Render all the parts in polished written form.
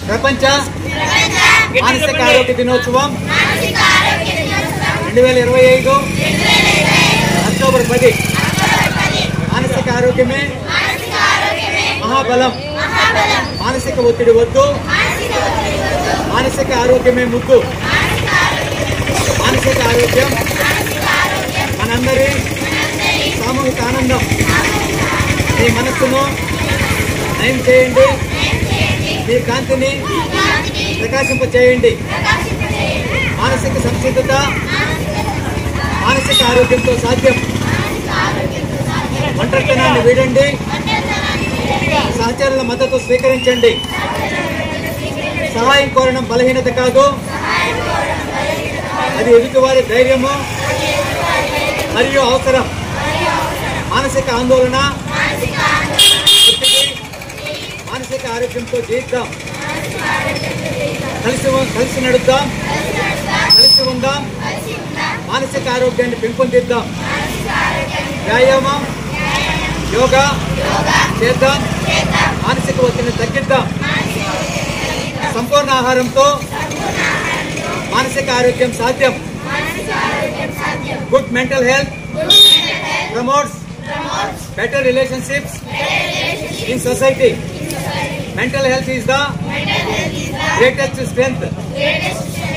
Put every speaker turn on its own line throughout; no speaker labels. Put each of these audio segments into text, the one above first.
ప్రపంచ మానసిక ఆరోగ్య దినోత్సవం 2025 అక్టోబర్ 10. మానసిక ఆరోగ్యమే మహాబలం. మానసిక ఒత్తిడి వద్దు, మానసిక ఆరోగ్యమే ముద్దు. మానసిక ఆరోగ్యం మనందరి సామూహిక ఆనందం. మీ మనస్సును నయం చేయండి, మీ కాంతిని ప్రకాశింపచేయండి. మానసిక సంసిద్ధత మానసిక ఆరోగ్యంతో సాధ్యం. ఒంటరితనాన్ని వీడండి, సహచరుల మద్దతు స్వీకరించండి. సహాయం కోరడం బలహీనత కాదు, అది ఎదుటివారి ధైర్యము మరియు అవసరం. మానసిక ఆందోళన, ఒత్తిడి మానసిక ఆరోగ్యంతో జీవిద్దాం. కలిసి నడుద్దాం, కలిసి ఉందాం, మానసిక ఆరోగ్యాన్ని పెంపొందిద్దాం. వ్యాయామం, యోగా చేద్దాం, మానసిక ఒత్తిడిని తగ్గిద్దాం. సంపూర్ణ ఆహారంతో మానసిక ఆరోగ్యం సాధ్యం. Good mental health promotes better relationships in society. Mental health is the greatest strength.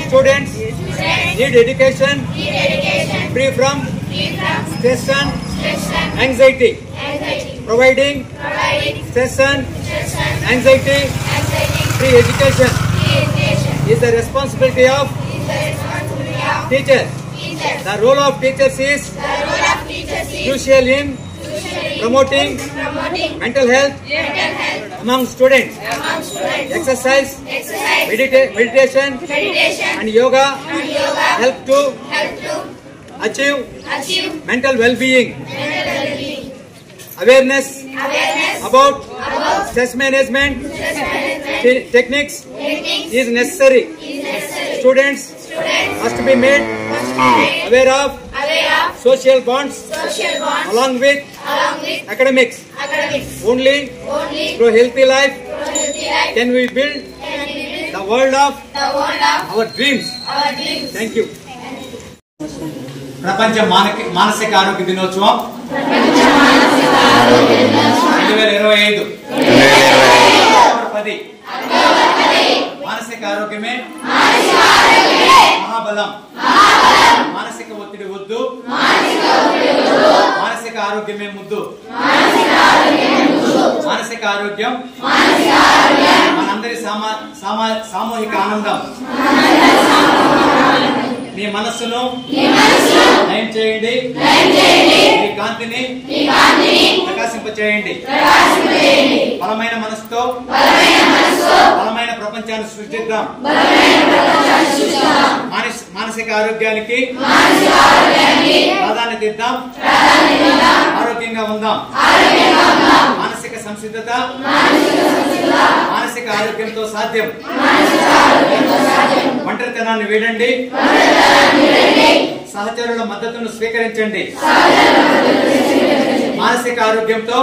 Students need education free from stress and anxiety. Providing stress and anxiety free education is the responsibility of teachers. The role of teachers is crucial in promoting mental health among students. Exercise, meditation and yoga help to achieve mental well-being. Awareness about stress management techniques is necessary. Students must be made aware of social bonds along with academics. Only through healthy life can we build the world of our dreams. Thank you. ప్రపంచ మానసిక ఆరోగ్య దినోత్సవం 2025 10. మానసిక ఆరోగ్యమే మహాబలం. మానసిక ఒత్తిడి వద్దు, మానసిక ఆరోగ్యమే ముద్దు. మానసిక ఆరోగ్యం మనందరి సామూహిక ఆనందం. మీ మనస్సును నయం చేయండి, మీ కాంతిని ప్రకాశింపచేయండి. బలమైన మనసుతో బలమైన ప్రపంచాన్ని సృష్టిద్దాం. మానసిక ఆరోగ్యానికి ప్రాధాన్యత ఇద్దాం. ఆరోగ్యంగా ఉందాం. మానసిక సంసిద్ధత మానసిక ఆరోగ్యంతో సాధ్యం. ఒంటరితనాన్ని వీడండి, సహచరుల మద్దతును స్వీకరించండి. మానసిక ఆరోగ్యంతో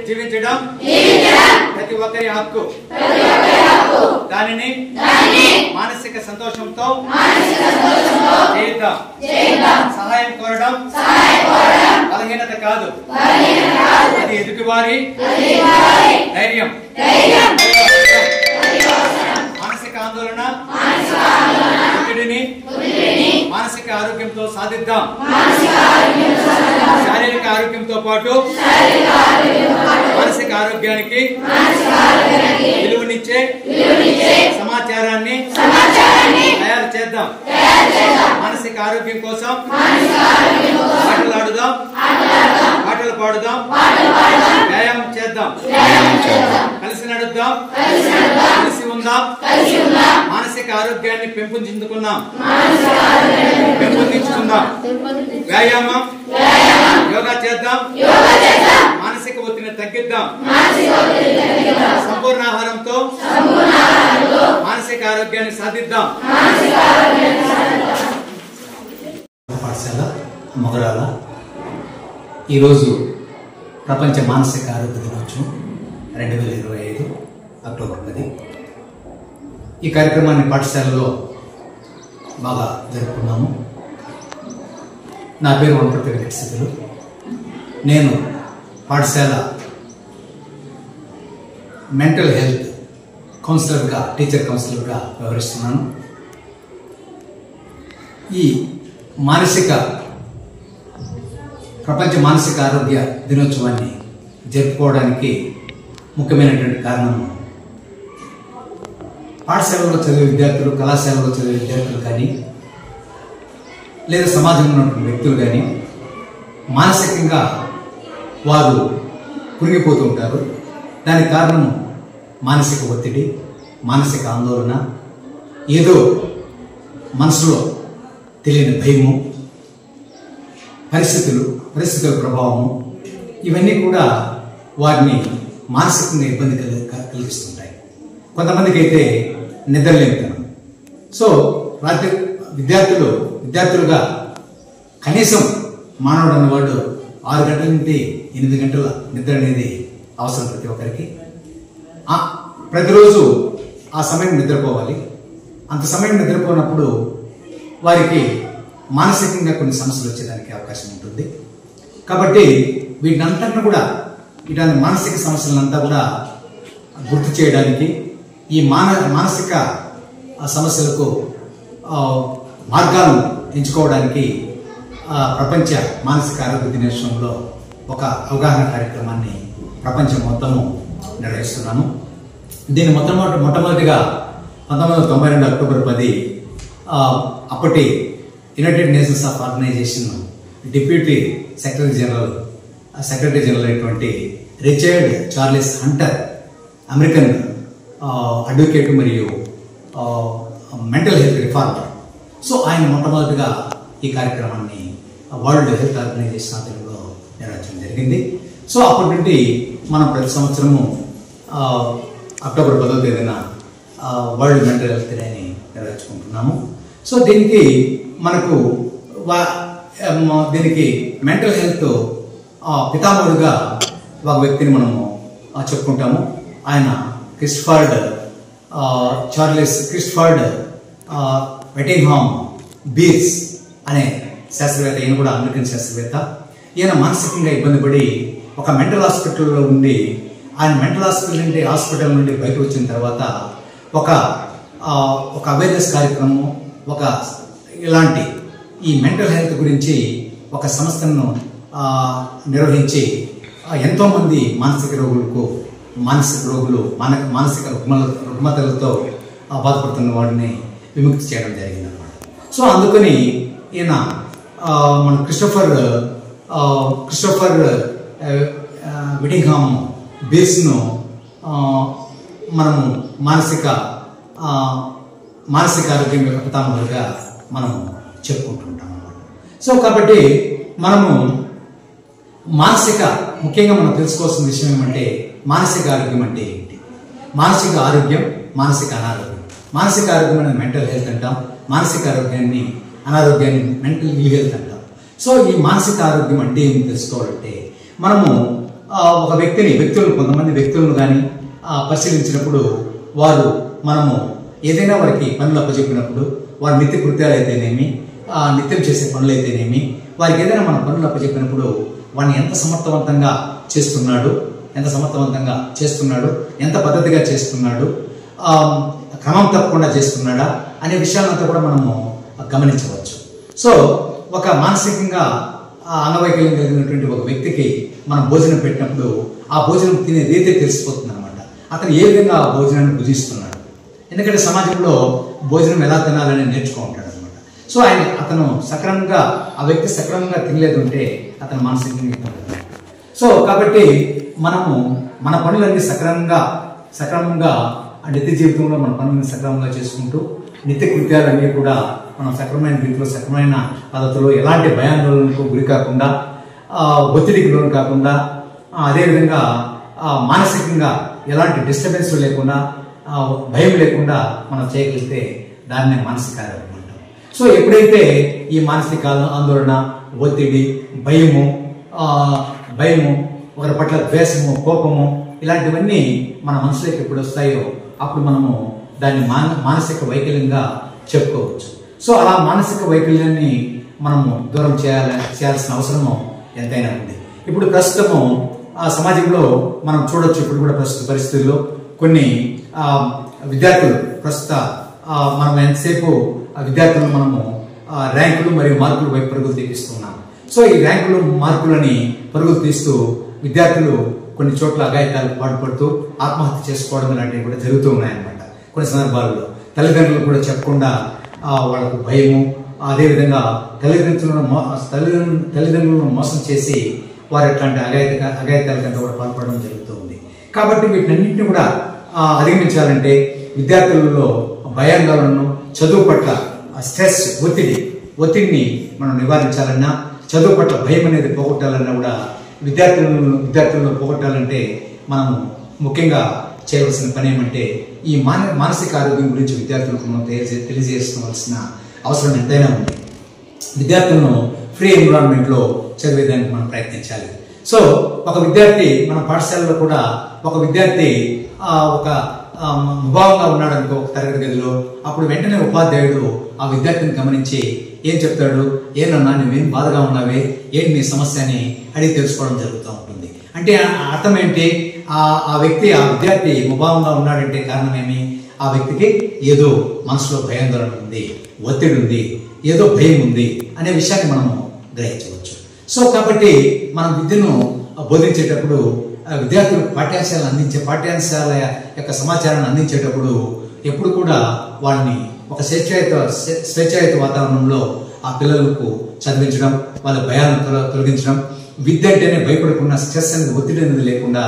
జీవించడం ప్రతి ఒక్కరి హక్కు. దానిని మానసిక సంతోషంతో చేద్దాం. సహాయం కోరడం బలహీనత కాదు, అది ఎదుటివారి ధైర్యం. మానసిక ఆందోళన ఒత్తిడిని మానసిక ఆరోగ్యంతో సాధిద్దాం. శారీరక ఆరోగ్యంతో పాటు మానసిక ఆరోగ్యానికి విలువనిచ్చే సమాచారాన్ని తయారు చేద్దాం. మానసిక ఆరోగ్యం కోసం ఆటలాడుదాం, పాటలు పాడుదాం, వ్యాయామం చేద్దాం, కలిసి నడుద్దాం, కలిసి ఉందాం. మానసిక ఆరోగ్యాన్ని పెంపొందించుకుందాం. వ్యాయామం, యోగా చేద్దాం, మానసిక ఒత్తిడిని తగ్గిద్దాం. సంపూర్ణ ఆహారంతో మానసిక ఆరోగ్యాన్ని సాధిద్దాం. పాఠశాల మొగరాల ఈరోజు ప్రపంచ మానసిక ఆరోగ్య దినోత్సవం 2025 అక్టోబర్ 10. ఈ కార్యక్రమాన్ని పాఠశాలలో బాగా జరుపుకున్నాము. నా పేరు వనపర్తి వెంకటేశ్వర్లు. నేను పాఠశాల మెంటల్ హెల్త్ కౌన్సిలర్గా, టీచర్ కౌన్సిలర్గా వ్యవహరిస్తున్నాను. ఈ ప్రపంచ మానసిక ఆరోగ్య దినోత్సవాన్ని జరుపుకోవడానికి ముఖ్యమైనటువంటి కారణం, పాఠశాలలో చదివే విద్యార్థులు, కళాశాలలో చదివే విద్యార్థులు కానీ, లేదా సమాజంలో ఉన్నటువంటి వ్యక్తులు కానీ మానసికంగా వారు కురిగిపోతూ ఉంటారు. దానికి కారణం మానసిక ఒత్తిడి, మానసిక ఆందోళన, ఏదో మనసులో తెలియని భయము, పరిస్థితుల ప్రభావము, ఇవన్నీ కూడా వారిని మానసికంగా ఇబ్బంది కలిగిస్తుంటాయి. కొంతమందికి అయితే నిద్రలేమితనం. సో రాత్రి విద్యార్థులుగా కనీసం మానవుడు అన్నవాడు 6 గంటల నుండి 8 గంటల నిద్ర అనేది అవసరం ప్రతి ఒక్కరికి. ప్రతిరోజు ఆ సమయం నిద్రపోవాలి. అంత సమయం నిద్రపోయినప్పుడు వారికి మానసికంగా కొన్ని సమస్యలు వచ్చేదానికి అవకాశం ఉంటుంది. కాబట్టి వీటినంతా కూడా, ఇలాంటి మానసిక సమస్యలంతా కూడా గుర్తు చేయడానికి, ఈ మానసిక సమస్యలకు మార్గాలను ఎంచుకోవడానికి ప్రపంచ మానసిక ఆరోగ్య దినోత్సవంలో ఒక అవగాహన కార్యక్రమాన్ని ప్రపంచం మొత్తము నిర్వహిస్తున్నాము. దీన్ని మొట్టమొదటిగా 1992 అక్టోబర్ 10 అప్పటి united nations of organization deputy secretary general అయినటువంటి Richard Charles Hunter, American advocate మరియు మెంటల్ హెల్త్ రిఫార్మర్. సో ఆయన మొట్టమొదటిగా ఈ కార్యక్రమాన్ని వరల్డ్ హెల్త్ ఆర్గనైజేషన్ ఆధ్వర్యంలో నిర్వహించడం జరిగింది. సో అప్పటి నుండి మనం ప్రతి సంవత్సరము అక్టోబర్ 10వ తేదీన వరల్డ్ మెంటల్ హెల్త్ డేని నిర్వహించుకుంటున్నాము. సో దీనికి మెంటల్ హెల్త్ పితామహుడుగా ఒక వ్యక్తిని మనము చెప్పుకుంటాము. ఆయన క్రిస్టఫర్డ్ వెటింగ్హామ్ బీర్స్ అనే శాస్త్రవేత్త. ఈయన కూడా అమెరికన్ శాస్త్రవేత్త. ఈయన మానసికంగా ఇబ్బంది పడి ఒక మెంటల్ హాస్పిటల్లో ఉండి, ఆయన మెంటల్ హాస్పిటల్ నుండి బయటకు వచ్చిన తర్వాత ఒక అవేర్నెస్ కార్యక్రమం, ఇలాంటి ఈ మెంటల్ హెల్త్ గురించి ఒక సంస్థను నిర్వహించి ఎంతోమంది మానసిక రోగులు మానసిక రుగ్మతలతో బాధపడుతున్న వాడిని విముక్తి చేయడం జరిగింది అన్నమాట. సో అందుకని ఈయన మన క్రిస్టోఫర్ విటింగ్హామ్ బీర్స్ను మనము మానసిక ఆరోగ్యం యొక్క పితామహుడుగా మనము చెప్పుకుంటుంటాం అన్నమాట. సో కాబట్టి మనము ముఖ్యంగా మనం తెలుసుకోవాల్సిన విషయం ఏమంటే, మానసిక ఆరోగ్యం అంటే ఏంటి? మానసిక ఆరోగ్యం, మానసిక అనారోగ్యం. మానసిక ఆరోగ్యం అనేది మెంటల్ హెల్త్ అంటాం, మానసిక అనారోగ్యాన్ని మెంటల్ ఇల్ హెల్త్ అంటాం. సో ఈ మానసిక ఆరోగ్యం అంటే ఏమి తెలుసుకోవాలంటే, మనము ఒక కొంతమంది వ్యక్తులను కానీ పరిశీలించినప్పుడు మనము ఏదైనా వారికి పనులు అప్పచెప్పినప్పుడు, వారి నిత్య కృత్యాలు అయితేనేమి, నిత్యం చేసే పనులు అయితేనేమి, వారికి ఏదైనా మన పనులు అప్పచెప్పినప్పుడు వాడిని ఎంత సమర్థవంతంగా చేస్తున్నాడు, ఎంత పద్ధతిగా చేస్తున్నాడు, క్రమం తప్పకుండా చేస్తున్నాడా అనే విషయాలంతా కూడా మనము గమనించవచ్చు. సో ఒక మానసికంగా అంగవైకల్యం కలిగినటువంటి ఒక వ్యక్తికి మనం భోజనం పెట్టినప్పుడు ఆ భోజనం తినే రీతి తెలిసిపోతుంది అనమాట. అతను ఏ విధంగా ఆ భోజనాన్ని భుజిస్తున్నాడు. ఎందుకంటే సమాజంలో భోజనం ఎలా తినాలని నేర్చుకుంటాడు అనమాట. సో ఆ వ్యక్తి సక్రమంగా తినలేదు అంటే అతను మానసికంగా. సో కాబట్టి మనము మన పనులన్నీ సక్రమంగా నిత్య జీవితంలో మన పనులను సక్రమంగా చేసుకుంటూ, నిత్య కృత్యాలన్నీ కూడా మనం సక్రమైన రీతిలో, సక్రమైన పద్ధతిలో, ఎలాంటి భయాందోళనకు గురి కాకుండా, ఒత్తిడికి లోను కాకుండా, అదేవిధంగా మానసికంగా ఎలాంటి డిస్టర్బెన్స్ లేకుండా, భయం లేకుండా మనం చేయగలిగితే దాన్నే మానసిక ఆరోగ్యం అంటాం. సో ఎప్పుడైతే ఈ మానసిక ఆందోళన, ఒత్తిడి, భయము, ఒకరి పట్ల ద్వేషము, కోపము, ఇలాంటివన్నీ మన మనసులోకి ఎప్పుడు వస్తాయో అప్పుడు మనము దాన్ని మానసిక వైకల్యంగా చెప్పుకోవచ్చు. సో అలా మానసిక వైకల్యాన్ని మనము దూరం చేయాల్సిన అవసరము ఎంతైనా ఉంది. ఇప్పుడు ప్రస్తుతము సమాజంలో మనం చూడొచ్చు, ఇప్పుడు కూడా ప్రస్తుత పరిస్థితుల్లో కొన్ని విద్యార్థులు మనం ఎంతసేపు విద్యార్థులను మనము ర్యాంకులు మరియు మార్కులు వైపు పరుగులు తీపిస్తున్నాం. సో ఈ ర్యాంకులు మార్కులని పరుగులు తీస్తూ విద్యార్థులు కొన్ని చోట్ల అఘాయితాలు పాటుపడుతూ ఆత్మహత్య చేసుకోవడం ఇలాంటివి కూడా జరుగుతూ ఉన్నాయన్నమాట. కొన్ని సందర్భాల్లో తల్లిదండ్రులు కూడా చెప్పకుండా వాళ్ళకు భయము, అదేవిధంగా తల్లిదండ్రులను మోసం చేసి వారు ఎట్లాంటి అఘాయితాలకంతా కూడా పాల్పడడం జరుగుతూ ఉంది. కాబట్టి వీటినన్నింటినీ కూడా అధిగమించాలంటే విద్యార్థులలో భయాందోళనను, చదువు పట్ల స్ట్రెస్, ఒత్తిడిని మనం నివారించాలన్నా, చదువు పట్ల భయం అనేది పోగొట్టాలన్నా కూడా విద్యార్థులను పోగొట్టాలంటే మనము ముఖ్యంగా చేయవలసిన పని ఏమంటే ఈ మానసిక ఆరోగ్యం గురించి విద్యార్థులకు మనం తెలియజేసుకోవాల్సిన అవసరం ఎంతైనా ఉంది. విద్యార్థులను ఫ్రీ ఎన్విరాన్మెంట్లో చదివేదానికి మనం ప్రయత్నించాలి. సో ఒక విద్యార్థి మన పాఠశాలలో కూడా ఒక విద్యార్థి ఒక ముభావంగా ఉన్నాడు అనుకో ఒక తరగతి గదిలో, అప్పుడు వెంటనే ఉపాధ్యాయుడు ఆ విద్యార్థిని గమనించి ఏం చెప్తాడు, ఏనన్నా నువ్వేం బాధగా ఉన్నావే, ఏంటి నీ సమస్య అని అడిగి తెలుసుకోవడం జరుగుతూ ఉంటుంది. అంటే అర్థం ఏంటి, ఆ విద్యార్థి ముభావంగా ఉన్నాడంటే కారణమేమి, ఆ వ్యక్తికి ఏదో మనసులో భయాందోళన ఉంది, ఒత్తిడి ఉంది, ఏదో భయం ఉంది అనే విషయాన్ని మనము గ్రహించవచ్చు. సో కాబట్టి మనం విద్యను బోధించేటప్పుడు విద్యార్థులకు పాఠ్యాంశాల యొక్క సమాచారాన్ని అందించేటప్పుడు ఎప్పుడు కూడా వాళ్ళని ఒక స్వేచ్ఛాయుత వాతావరణంలో ఆ పిల్లలకు చదివించడం, వాళ్ళ భయాలను తొలగించడం, విద్య అంటేనే భయపడకుండా స్ట్రెస్ అనేది, ఒత్తిడి అనేది లేకుండా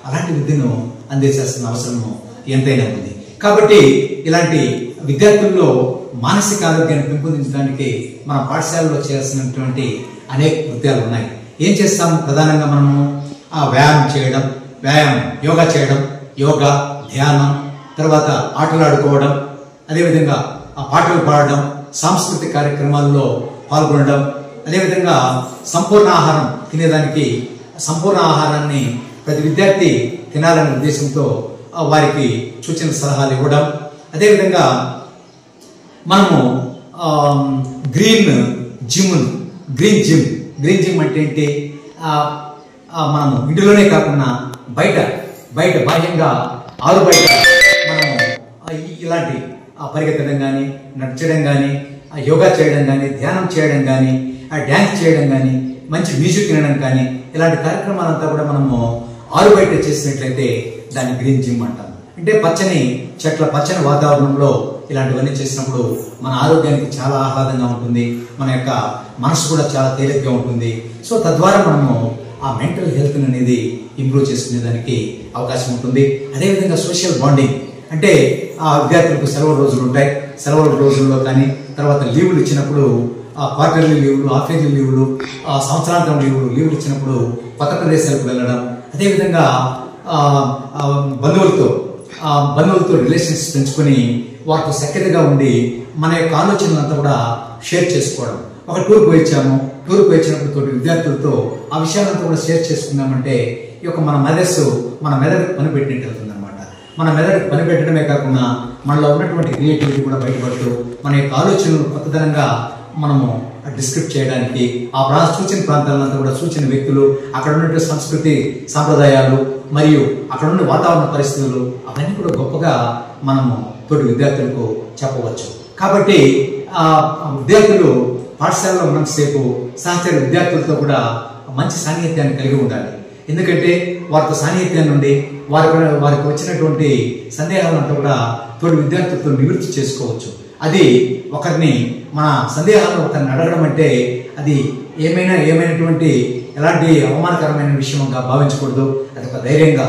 అలాంటి విద్యను అందించాల్సిన అవసరము ఎంతైనా ఉంది. కాబట్టి ఇలాంటి విద్యార్థుల్లో మానసిక ఆరోగ్యాన్ని పెంపొందించడానికి మన పాఠశాలలో చేయాల్సినటువంటి అనేక కృత్యాలు ఉన్నాయి. ఏం చేస్తాం, ప్రధానంగా మనము యోగా చేయడం, యోగా, ధ్యానం, తర్వాత ఆటలు ఆడుకోవడం, అదేవిధంగా పాటలు పాడడం, సాంస్కృతిక కార్యక్రమాల్లో పాల్గొనడం, అదేవిధంగా సంపూర్ణ ఆహారం తినేదానికి సంపూర్ణ ఆహారాన్ని ప్రతి విద్యార్థి తినాలనే ఉద్దేశంతో వారికి సూచన సలహాలు ఇవ్వడం, అదేవిధంగా మనము గ్రీన్ జిమ్ అంటే ఏంటి, మనము ఇంటిలోనే కాకుండా బయట బాహ్యంగా ఆరు బయట మనము ఇలాంటి పరిగెత్తడం కానీ, నడచడం కానీ, యోగా చేయడం కానీ, ధ్యానం చేయడం కానీ, డ్యాన్స్ చేయడం కానీ, మంచి మ్యూజిక్ వినడం కానీ, ఇలాంటి కార్యక్రమాలంతా కూడా మనము ఆరు బయట చేసినట్లయితే దాన్ని గ్రీన్ జిమ్ అంటాం. అంటే పచ్చని వాతావరణంలో ఇలాంటివన్నీ చేసినప్పుడు మన ఆరోగ్యానికి చాలా ఆహ్లాదంగా ఉంటుంది, మన యొక్క మనసు కూడా చాలా తేలికగా ఉంటుంది. సో తద్వారా మనము ఆ మెంటల్ హెల్త్ అనేది ఇంప్రూవ్ చేసుకునే దానికి అవకాశం ఉంటుంది. అదేవిధంగా సోషల్ బాండింగ్ అంటే ఆ విద్యార్థులకు సెలవు రోజులు ఉంటాయి, సెలవుల రోజుల్లో కానీ, తర్వాత లీవులు ఇచ్చినప్పుడు క్వార్టర్లీ లీవులు, హాఫ్ ఇయర్లీ లీవులు, సంవత్సరాంతం లీవులు ఇచ్చినప్పుడు కొత్త ప్రదేశాలకు వెళ్ళడం, అదేవిధంగా బంధువులతో రిలేషన్స్ పెంచుకొని వారితో సఖ్యతగా ఉండి మన యొక్క ఆలోచనలంతా కూడా షేర్ చేసుకోవడం. ఒక టూర్కి వచ్చినప్పుడు తోటి విద్యార్థులతో ఆ విషయాలంతా కూడా షేర్ చేసుకున్నామంటే ఈ యొక్క మన మెదడుకు పనిపెట్టినట్టు అవుతుంది అనమాట. మన మెదడుకు పనిపెట్టడమే కాకుండా మనలో ఉన్నటువంటి క్రియేటివిటీ కూడా బయటపడుతూ మన యొక్క ఆలోచనలు కొత్తదనంగా మనము డిస్క్రిప్ట్ చేయడానికి ఆ సూచన ప్రాంతాలంతా కూడా సూచన వ్యక్తులు, అక్కడ ఉన్నటువంటి సంస్కృతి సాంప్రదాయాలు మరియు అక్కడ ఉన్న వాతావరణ పరిస్థితులు అవన్నీ కూడా గొప్పగా మనము తోటి విద్యార్థులకు చెప్పవచ్చు. కాబట్టి విద్యార్థులు పాఠశాలలో ఉన్నంతసేపు సహచర విద్యార్థులతో కూడా మంచి సాన్నిహిత్యాన్ని కలిగి ఉండాలి. ఎందుకంటే వారితో సాన్నిహిత్యం నుండి వారికి వచ్చినటువంటి సందేహాలంతా కూడా తోటి విద్యార్థులతో నివృత్తి చేసుకోవచ్చు. అది ఒకరిని మన సందేహాలను ఒకరిని అడగడం అంటే అది ఏమైనటువంటి ఎలాంటి అవమానకరమైన విషయంగా భావించకూడదు. అది ఒక ధైర్యంగా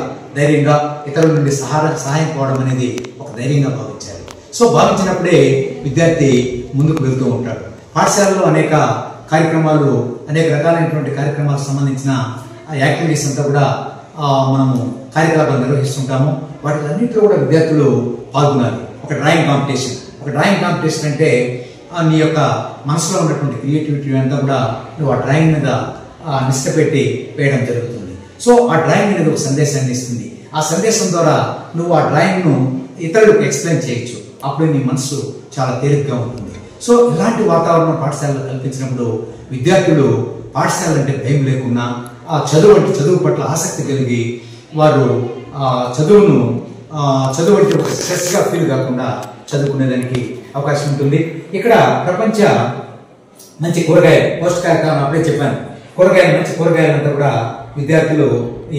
ఇతరుల నుండి సహాయం పోవడం అనేది ఒక ధైర్యంగా భావించాలి. సో భావించినప్పుడే విద్యార్థి ముందుకు వెళ్తూ ఉంటాడు. పాఠశాలలో అనేక రకాలైనటువంటి కార్యక్రమాలకు సంబంధించిన యాక్టివిటీస్ అంతా కూడా మనము కార్యకలాపాలు నిర్వహిస్తుంటాము. వాటిలన్నింటిలో కూడా విద్యార్థులు పాల్గొనాలి. ఒక డ్రాయింగ్ కాంపిటీషన్ అంటే నీ యొక్క మనసులో ఉన్నటువంటి క్రియేటివిటీ అంతా కూడా నువ్వు ఆ డ్రాయింగ్ మీద నిష్ట పెట్టి వేయడం జరుగుతుంది. సో ఆ డ్రాయింగ్ అనేది ఒక సందేశాన్ని ఇస్తుంది. ఆ సందేశం ద్వారా నువ్వు ఆ డ్రాయింగ్ను ఇతరులకు ఎక్స్ప్లెయిన్ చేయొచ్చు. అప్పుడు నీ మనసు చాలా తేలిగ్గా ఉంటుంది. సో ఇలాంటి వాతావరణం పాఠశాలలో కల్పించినప్పుడు విద్యార్థులు పాఠశాల అంటే భయం లేకుండా ఆ చదువు పట్ల ఆసక్తి కలిగి వారు చదువు అంటే ఒక స్ట్రెస్గా ఫీల్ కాకుండా చదువుకునేదానికి అవకాశం ఉంటుంది. ఇక్కడ ప్రపంచ మంచి కూరగాయలు పౌష్టికాహారం అప్పుడే చెప్పాను. మంచి కూరగాయలంతా కూడా విద్యార్థులు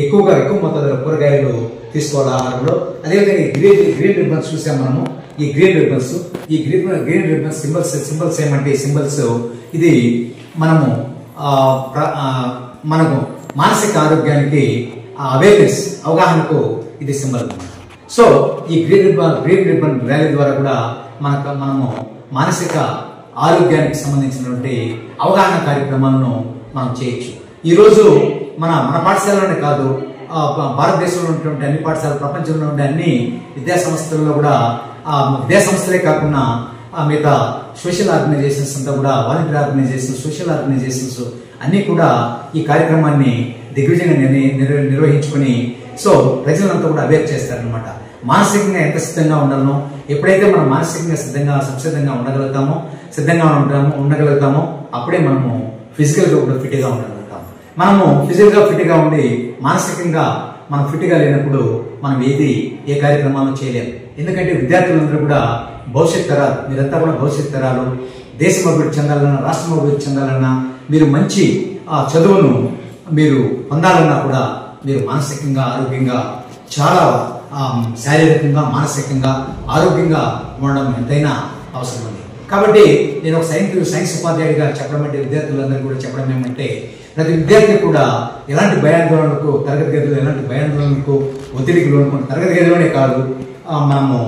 ఎక్కువ మొత్తంలో కూరగాయలు తీసుకోవాలి ఆహారంలో. అదేవిధంగా గ్రీన్ రిబ్బన్స్ చూసాం మనము. ఈ గ్రీన్ రిబ్బన్స్ సింబల్స్ ఏమంటే సింబల్స్ ఇది మనకు మానసిక ఆరోగ్యానికి అవేర్నెస్ అవగాహనకు ఇది సింబల్. సో ఈ గ్రీన్ రిబ్బన్ ర్యాలీ ద్వారా కూడా మనము మానసిక ఆరోగ్యానికి సంబంధించినటువంటి అవగాహన కార్యక్రమాలను మనం చేయొచ్చు. ఈరోజు మన పాఠశాలలోనే కాదు, భారతదేశంలో ఉన్నటువంటి అన్ని పాఠశాలలు, ప్రపంచంలో ఉండే అన్ని విద్యా సంస్థల్లో కూడా విద్యా సంస్థలే కాకుండా మిగతా సోషల్ ఆర్గనైజేషన్స్ అంతా కూడా, వాలంటీర్ ఆర్గనైజేషన్స్, సోషల్ ఆర్గనైజేషన్స్ అన్నీ కూడా ఈ కార్యక్రమాన్ని దిగ్విజయంగా నిర్వహించుకొని సో ప్రజలంతా కూడా అవేర్ చేస్తారనమాట. మానసికంగా ఎంత సిద్ధంగా ఉండాలనో, ఎప్పుడైతే మనం మానసికంగా సంసిద్ధంగా ఉండగలుగుతామో అప్పుడే మనము ఫిజికల్గా కూడా ఫిట్గా ఉండగలుగుతాము. మనము ఫిజికల్గా ఫిట్గా ఉండి మానసికంగా మనం ఫిట్గా లేనప్పుడు మనం ఏ కార్యక్రమాలను చేయలేము. ఎందుకంటే విద్యార్థులందరూ కూడా భవిష్యత్ తరాలు, మీరంతా కూడా భవిష్యత్ తరాలు. దేశం అభివృద్ధి చెందాలన్నా, రాష్ట్రం అభివృద్ధి చెందాలన్నా, మీరు మంచి చదువును మీరు పొందాలన్నా కూడా మీరు మానసికంగా ఆరోగ్యంగా చాలా శారీరకంగా మానసికంగా ఆరోగ్యంగా ఉండడం ఎంతైనా అవసరం ఉంది. కాబట్టి నేను ఒక సైన్స్ ఉపాధ్యాయుడిగా చెప్పడం అంటే విద్యార్థులందరూ కూడా చెప్పడం ఏమంటే, ప్రతి విద్యార్థి కూడా ఎలాంటి భయాందోళనకు తరగతి గదిలో ఒత్తిడికి లోనుకుంటే, తరగతి గదిలోనే కాదు మనము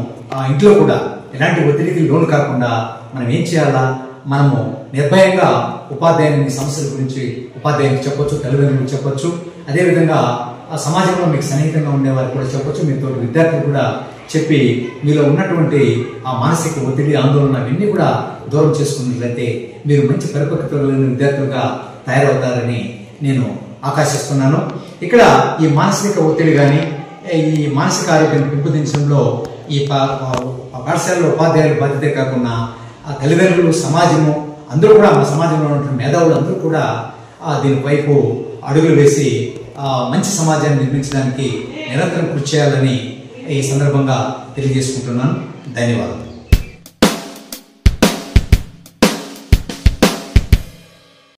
ఇంట్లో కూడా ఎలాంటి ఒత్తిడికి లోను కాకుండా మనం ఏం చేయాలా, మనము నిర్భయంగా ఉపాధ్యాయుని సమస్యల గురించి ఉపాధ్యాయునికి చెప్పొచ్చు, తల్లిదండ్రులకు చెప్పొచ్చు. అదేవిధంగా ఆ సమాజంలో మీకు సన్నిహితంగా ఉండేవారు కూడా చెప్పొచ్చు. మీతో విద్యార్థులు కూడా చెప్పి మీలో ఉన్నటువంటి ఆ మానసిక ఒత్తిడి, ఆందోళన అవన్నీ కూడా దూరం చేసుకున్నట్లయితే మీరు మంచి పరిపక్వత లేని విద్యార్థులుగా తయారవుతారని నేను ఆకాశిస్తున్నాను. ఇక్కడ ఈ మానసిక ఒత్తిడి కానీ ఈ మానసిక ఆరోగ్యాన్ని పెంపొందించడంలో ఈ పాఠశాలలో ఉపాధ్యాయుల బాధ్యతే కాకుండా తల్లిదండ్రులు, సమాజము అందరూ కూడా, మన సమాజంలో ఉన్న మేధావులు అందరూ కూడా దీనివైపు అడుగులు వేసి మంచి సమాజాన్ని నిర్మించడానికి నిరంతరం కృషి చేయాలని ఈ సందర్భంగా తెలియజేసుకుంటున్నాను. ధన్యవాదాలు.